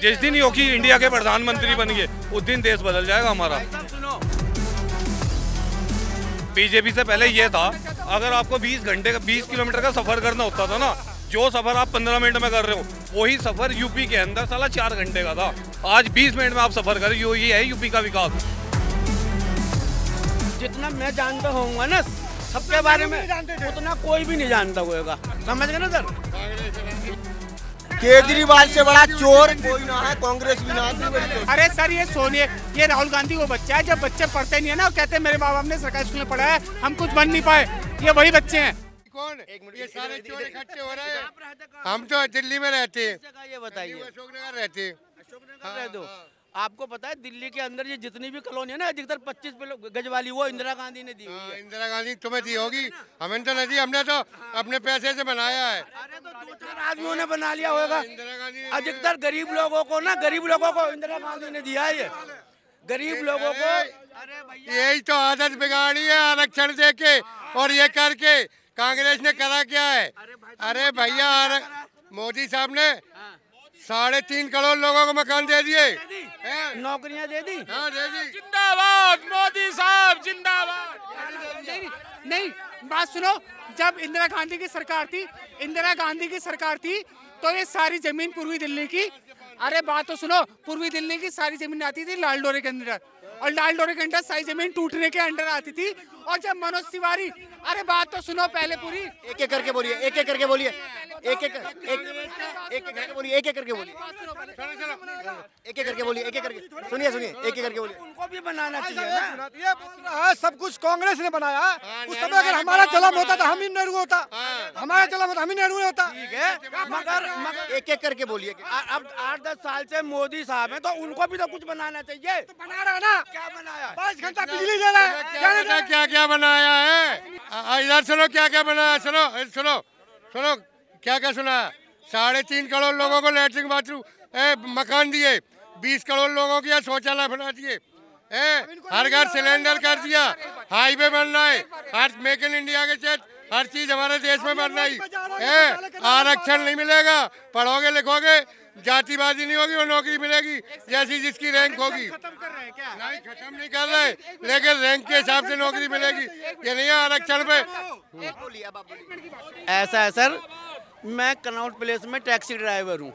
जिस दिन योगी इंडिया के प्रधानमंत्री बनेंगे उस दिन देश बदल जाएगा हमारा। बीजेपी से पहले ये था, अगर आपको 20 किलोमीटर का सफर करना होता था ना, जो सफर आप 15 मिनट में कर रहे हो वही सफर यूपी के अंदर साला 4 घंटे का था। आज 20 मिनट में आप सफर कर, ये है यूपी का विकास। जितना मैं जानता होऊंगा ना सबके बारे में, उतना कोई भी नहीं जानता होगा। समझ गए ना सर? केजरीवाल से बड़ा चोर कोई ना है, कांग्रेस भी ना है। अरे सर ये सोनिए, ये राहुल गांधी वो बच्चा है जब बच्चे पढ़ते नहीं है ना, कहते हैं मेरे बाप ने सरकारी स्कूल में पढ़ा है, हम कुछ बन नहीं पाए। ये वही बच्चे हैं। कौन? ये सारे चोर इकट्ठे हो रहे हैं। हम तो दिल्ली में रहते हैं। ये बताइए, अशोकनगर रहते हैं। रह दो। आपको पता है दिल्ली के अंदर ये जितनी भी कॉलोनी है ना, अधिकतर 25 गज वाली वो इंदिरा गांधी ने दी हुई है। इंदिरा गांधी तुम्हें दी होगी, हमें तो नहीं दी, हमने तो अपने पैसे से बनाया है। अरे तो 2-4 आदमियों ने बना लिया होगा। इंदिरा गांधी अधिकतर गरीब लोगों को ना, गरीब लोगों को इंदिरा गांधी ने दिया है। ये गरीब लोगों को, अरे भैया यही तो आदत बिगाड़ी है आरक्षण दे के, और ये करके कांग्रेस ने करा क्या है? अरे भैया मोदी साहब ने 3.5 करोड़ लोगों को मकान दे दिए, नौकरियां दे दी। हाँ दे दी। जिंदाबाद मोदी साहब जिंदाबाद। नहीं बात सुनो, जब इंदिरा गांधी की सरकार थी तो ये सारी जमीन पूर्वी दिल्ली की, अरे बात तो सुनो, पूर्वी दिल्ली की सारी जमीन आती थी लाल डोरे के अंदर, और लाल डोरे के अंदर सारी जमीन टूटने के अंडर आती थी। और जब मनोज तिवारी, अरे बात तो सुनो पहले पूरी, एक एक करके बोलिए, एक एक करके बोलिए, एक एक करके बोलिए, एक एक करके बोलिए, एक एक करके बोलिए, एक एक करके सुनिए, एक एक करके बोलिए। उनको भी बनाना चाहिए ना। ये है सब कुछ कांग्रेस ने बनाया। उस समय अगर हमारा जलम होता तो हम ही नेहरू होता, हमारा जलम होता हम ही नेहरू होता। ठीक है, मगर एक एक करके बोलिए। अब 8-10 साल से मोदी साहब हैं तो उनको भी तो कुछ बनाना चाहिए। तो बना रहा है ना, क्या बनाया? 22 घंटा बिजली दे रहा है। क्या क्या बनाया है? इधर सुनो क्या क्या बनाया, सुनो क्या क्या सुना। 3.5 करोड़ लोगों को लैट्रिन बाथरूम मकान दिए, 20 करोड़ लोगों की शौचालय बना दिए, हर घर सिलेंडर कर दिया, हाईवे बन रहा है, हर मेक इन इंडिया के तहत हर चीज हमारे देश में बन रही है। आरक्षण नहीं मिलेगा, पढ़ोगे लिखोगे, जातिवादी नहीं होगी, वो नौकरी मिलेगी जैसी जिसकी रैंक होगी। नहीं खत्म नहीं कर रहे, लेकिन रैंक के हिसाब से नौकरी मिलेगी, ये नहीं है आरक्षण पे। ऐसा है सर, मैं कनॉट प्लेस में टैक्सी ड्राइवर हूँ।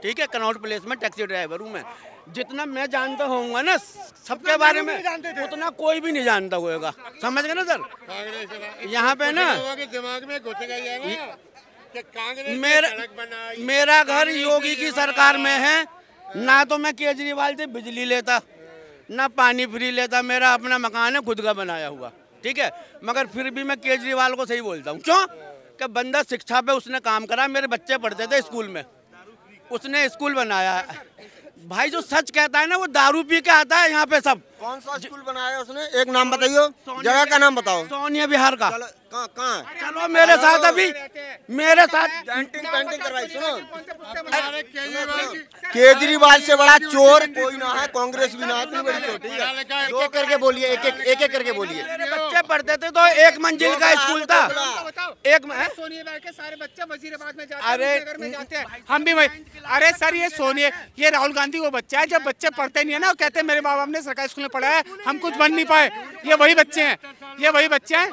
ठीक है, कनॉट प्लेस में टैक्सी ड्राइवर हूँ मैं। जितना मैं जानता होऊंगा ना सबके बारे में, उतना कोई भी नहीं जानता होगा। समझ गए ना सर? यहाँ पे ना दिमाग में घुस गया मेरा घर योगी की सरकार में है ना, तो मैं केजरीवाल से बिजली लेता ना पानी फ्री लेता। मेरा अपना मकान है खुद का बनाया हुआ, ठीक है। मगर फिर भी मैं केजरीवाल को सही बोलता हूँ। क्यों? कि बंदा शिक्षा पे उसने काम करा, मेरे बच्चे पढ़ते थे स्कूल में, उसने स्कूल बनाया है। भाई जो सच कहता है ना वो दारू पी के आता है यहाँ पे सब। कौन सा स्कूल बनाया उसने? एक नाम बताइए, जगह का नाम बताओ। सोनिया विहार का। कहाँ? चलो मेरे साथ, अभी मेरे साथ पेंटिंग करवाई। सुनो, केजरीवाल से बड़ा चोर कोई ना है, कांग्रेस भी ना है। ठीक है, एक एक करके बोलिए, एक एक करके बोलिए। मेरे बच्चे पढ़ते थे तो 1 मंजिल का स्कूल था। सोनिया के सारे बच्चे वजीराबाद में जाते हैं, हम भी वही। अरे सर ये सोनिया, ये राहुल गांधी वो बच्चा है जब बच्चे पढ़ते नहीं है ना, कहते हैं मेरे बाप ने सरकारी स्कूल में पढ़ा है, हम कुछ बन नहीं पाए। ये वही बच्चे हैं, ये वही बच्चे हैं।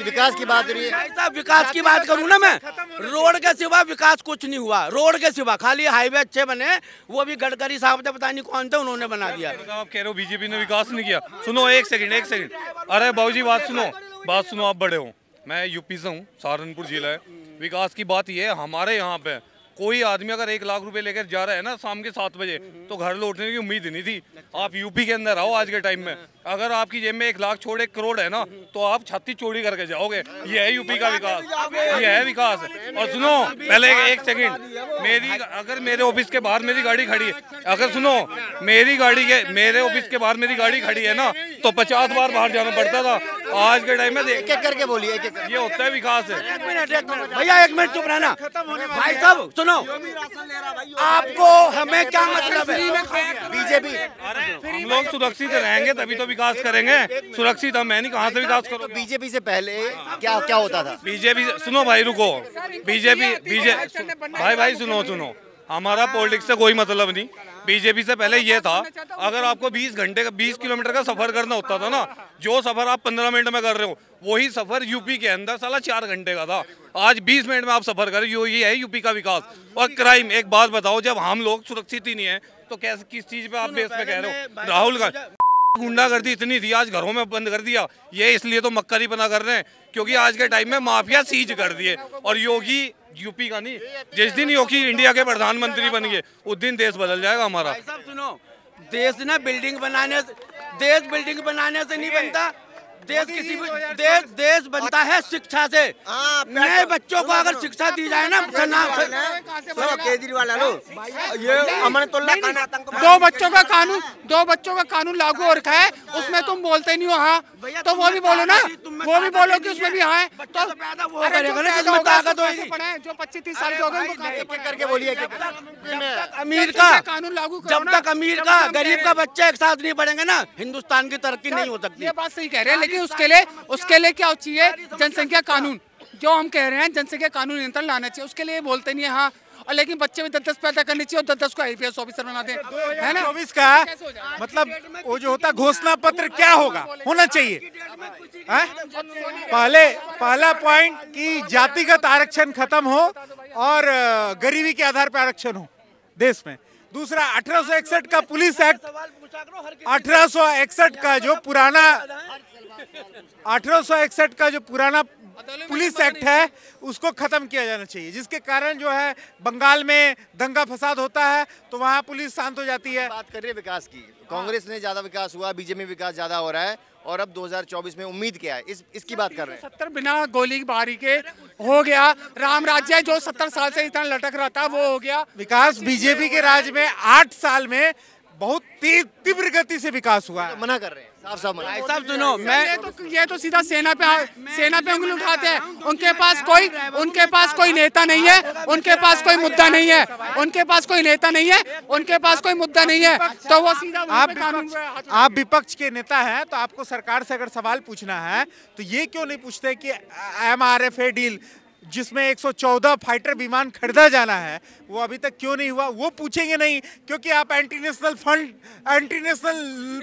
विकास की बात हो रही है। ऐसा विकास की बात करूँ ना मैं, रोड के सिवा विकास कुछ नहीं हुआ। रोड के सिवा खाली हाईवे अच्छे बने, वो भी गडकरी साहब थे, पता नहीं कौन थे, उन्होंने बना दिया। आप कह रहे हो बीजेपी ने विकास नहीं किया। सुनो एक सेकंड। अरे बाबूजी बात सुनो, आप बड़े हो, मैं यूपी से हूँ, सहारनपुर जिला है। विकास की बात ये है, हमारे यहाँ पे कोई आदमी अगर 1 लाख रुपए लेकर जा रहा है ना शाम के 7 बजे, तो घर लौटने की उम्मीद नहीं थी। आप यूपी के अंदर आओ आज के टाइम में, अगर आपकी जेब में 1 लाख छोड़ 1 करोड़ है ना, तो आप छाती चोरी करके जाओगे। ये है यूपी का विकास, ये है विकास। और सुनो पहले एक सेकंड, अगर मेरे ऑफिस के बाहर मेरी गाड़ी खड़ी है, अगर सुनो मेरे ऑफिस के बाहर मेरी गाड़ी खड़ी है ना, तो 50 बार बाहर जाना पड़ता था। आज के टाइम में एक एक करके बोलिए, ये होता है विकास है। एक मिनट भैया, 1 मिनट चुप रहना। भाई साहब सुनो, आपको हमें क्या मतलब है? बीजेपी, हम लोग सुरक्षित रहेंगे तभी तो विकास करेंगे। सुरक्षित हम है नहीं, कहाँ से विकास करो? बीजेपी से पहले क्या होता था? बीजेपी सुनो भाई रुको, बीजेपी भाई सुनो, हमारा पॉलिटिक्स से कोई मतलब नहीं। बीजेपी से पहले ये था, अगर आपको 20 किलोमीटर का सफर करना होता था ना, जो सफर आप 15 मिनट में कर रहे हो वही सफर यूपी के अंदर साला 4 घंटे का था। आज 20 मिनट में आप सफर कर रहे हो। ये है यूपी का विकास। और क्राइम, एक बात बताओ, जब हम लोग सुरक्षित ही नहीं है तो कैसे, किस चीज पे आप बेस पे कह रहे हो? राहुल गांधी गुंडागर्दी इतनी थी, आज घरों में बंद कर दिया। ये इसलिए तो मक्करी बना कर रहे हैं क्योंकि आज के टाइम में माफिया सीज कर दिए। और योगी यूपी का नहीं, जिस दिन योगी इंडिया के प्रधानमंत्री बन गए उस दिन देश बदल जाएगा हमारा। भाई साहब सुनो, देश ना बिल्डिंग बनाने से नहीं बनता। देश बनता है शिक्षा से। नए बच्चों को अगर शिक्षा दी जाए ना, केजरीवाल ये अमनतुल्लाह खान आतंकवादी, दो बच्चों का कानून लागू हो रखा है, उसमें तुम बोलते नहीं हो हाँ, तो वो भी बोलो ना, वो भी बोलो कि उसमें भी हाँ। तो जो 25-30 साल के हो गए करके बोलिए। अमीर का कानून लागू, जब तक अमीर का गरीब का बच्चा एक साथ नहीं बढ़ेंगे ना, हिंदुस्तान की तरक्की नहीं हो सकती। ये बात सही कह रहे हैं, लेकिन उसके लिए क्या चाहिए? जनसंख्या कानून, जो हम कह रहे हैं जनसंख्या कानून नियंत्रण लाना चाहिए, उसके लिए बोलते नहीं है हाँ। और लेकिन बच्चे भी 10 पैदा करनी चाहिए और 10 को IPS ऑफिसर बना दे, है ना? 24 का मतलब वो जो होता घोषणा पत्र क्या होना चाहिए। पहला पॉइंट कि जातिगत आरक्षण खत्म हो और गरीबी के आधार पर आरक्षण हो देश में। दूसरा 1861 का पुलिस एक्ट, 1861 का जो पुराना पुलिस एक्ट है उसको खत्म किया जाना चाहिए, जिसके कारण जो है बंगाल में दंगा फसाद होता है तो वहाँ पुलिस शांत हो जाती है। बात कर रहे हैं विकास की, कांग्रेस ने ज्यादा विकास हुआ, बीजेपी में विकास ज्यादा हो रहा है, और अब 2024 में उम्मीद क्या है, इसकी बात कर रहे हैं। 70 बिना गोली बारी के हो गया। राम राज्य जो 70 साल से इतना लटक रहा था वो हो गया। विकास बीजेपी के राज में 8 साल में बहुत तीव्र गति से विकास हुआ है। मना कर रहे हैं, साफ मना। साहब सुनो, ये तो सीधा सेना पे उंगली उठाते हैं। उनके पास कोई नेता नहीं है, उनके पास कोई मुद्दा नहीं है, उनके पास कोई नेता नहीं है, उनके पास कोई मुद्दा नहीं है, तो वो सीधा आप विपक्ष के नेता हैं तो आपको सरकार से अगर सवाल पूछना है तो ये क्यों नहीं पूछते कि MRFA डील जिसमें 114 फाइटर विमान खरीदा जाना है वो अभी तक क्यों नहीं हुआ? वो पूछेंगे नहीं क्योंकि आप एंटी नेशनल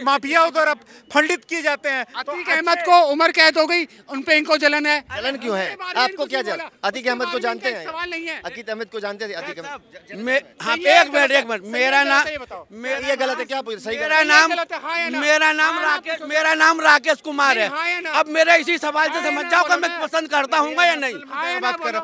माफियाओं द्वारा फंडित किए जाते हैं। अतीक अहमद को उम्र कैद हो गई, उन पे इनको जलन है। जलन क्यों है? आपको क्या जलन? अतीक अहमद को जानते हैं? सवाल नहीं है। अतीक अहमद को जानते थे? अतीक अहमद, हाँ एक मिनट, मेरा नाम ये गलत है क्या? सही मेरा नाम राकेश कुमार है। अब मेरा इसी सवाल से समझ जाओ कि मैं पसंद करता हूँ या नहीं। बात करो,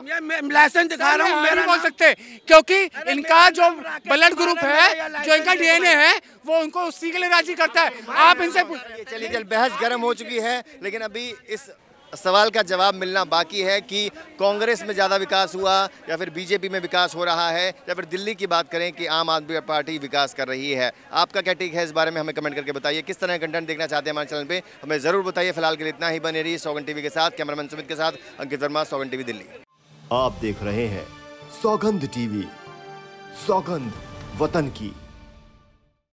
लाइसेंस दिखा रहा हूँ, मेरा नहीं बोल सकते क्योंकि इनका जो ब्लड ग्रुप है, जो इनका DNA है, वो उनको उसी के लिए राजी करता है। आप इनसे चलिए, बहस गर्म हो चुकी है, लेकिन अभी इस सवाल का जवाब मिलना बाकी है कि कांग्रेस में ज़्यादा विकास हुआ या फिर बीजेपी में विकास हो रहा है, या फिर दिल्ली की बात करें कि आम आदमी पार्टी विकास कर रही है। आपका क्या टेक है इस बारे में? हमें कमेंट करके बताइए। किस तरह का कंटेंट देखना चाहते हैं हमारे चैनल पे, हमें ज़रूर बताइए। फिलहाल के लिए इतना ही। बने रहिए सौगंध टीवी के साथ। कैमरामैन सुमित के साथ अंकित वर्मा, सौगंध टीवी दिल्ली। आप देख रहे हैं सौगंध टीवी, सौगंध वतन की।